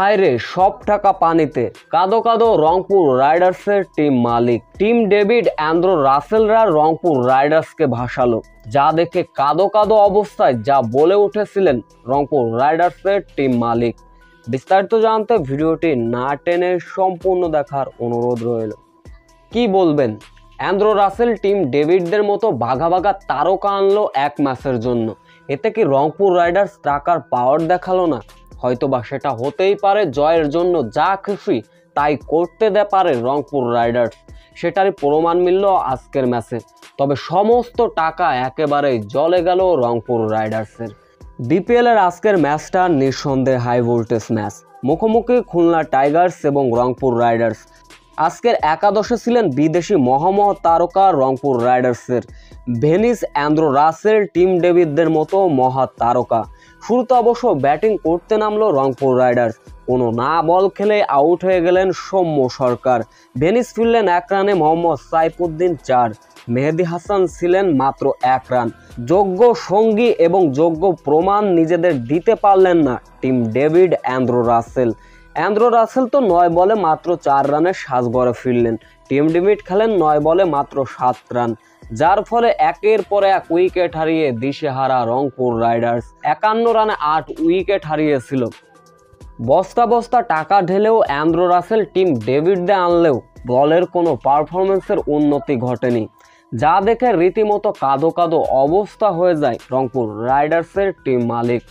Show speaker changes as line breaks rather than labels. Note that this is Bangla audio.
হায়রে সব টাকা পানিতে, কাঁদো কাঁদো রংপুর রাইডার্সের টিম মালিক। টিম ডেভিড অ্যান্দ্রো রাসেলরা রংপুর রাইডার্সকে ভাসালো, যা দেখে কাঁদো কাঁদো অবস্থায় যা বলে উঠেছিলেন রংপুর রাইডার্সের টিম মালিক। বিস্তারিত জানতে ভিডিওটি না টেনে সম্পূর্ণ দেখার অনুরোধ রইল। কি বলবেন, অ্যান্দ্রো রাসেল টিম ডেভিডদের মতো বাঘা বাঘা তারকা আনলো এক ম্যাচের জন্য, এতে কি রংপুর রাইডার্স টাকার পাওয়ার দেখালো না? হয়তোবা সেটা হতেই পারে, জয়ের জন্য যা খুশি তাই করতে পারে রংপুর রাইডার্স, সেটারই প্রমাণ মিলল আজকের ম্যাচে। তবে সমস্ত টাকা একেবারেই জলে গেল রংপুর রাইডার্সের। বিপিএলের আজকের ম্যাচটা নিঃসন্দেহে হাই ভোল্টেজ ম্যাচ, মুখোমুখি খুলনা টাইগার্স এবং রংপুর রাইডার্স। আজকের একাদশে ছিলেন বিদেশি মহামহা তারকা রংপুর রাইডার্সের ভেনিস অ্যান্দ্রো রাসেল, টিম ডেভিডদের মতো মহা তারকা। শুরুতে অবশ্য ব্যাটিং করতে নামলো রংপুর রাইডার্স, কোনো না বল খেলে আউট হয়ে গেলেন সৌম্য সরকার। ভেনিস ফিরলেন 1 রানে, মোহাম্মদ সাইফুদ্দিন 4, মেহেদী হাসান ছিলেন মাত্র 1 রান। যোগ্য সঙ্গী এবং যোগ্য প্রমাণ নিজেদের দিতে পারলেন না টিম ডেভিড অ্যান্দ্রো রাসেল। অ্যান্দ্রো রাসেল তো 9 বলে মাত্র 4 রানে সাজঘরে ফিরলেন। টিম ডেভিড খেলেন 9 বলে মাত্র 7 রান, যার ফলে একের পর এক উইকেট হারিয়ে দিশেহারা রংপুর রাইডার্স 51 রানে 8 উইকেট হারিয়েছিল। বস্তা বস্তা টাকা ঢেলেও অ্যান্দ্রো রাসেল টিম ডেভিডদের আনলেও দলের কোনো পারফরমেন্সের উন্নতি ঘটেনি, যা দেখে রীতিমতো কাঁদো কাঁদো অবস্থা হয়ে যায় রংপুর রাইডার্সের টিম মালিক।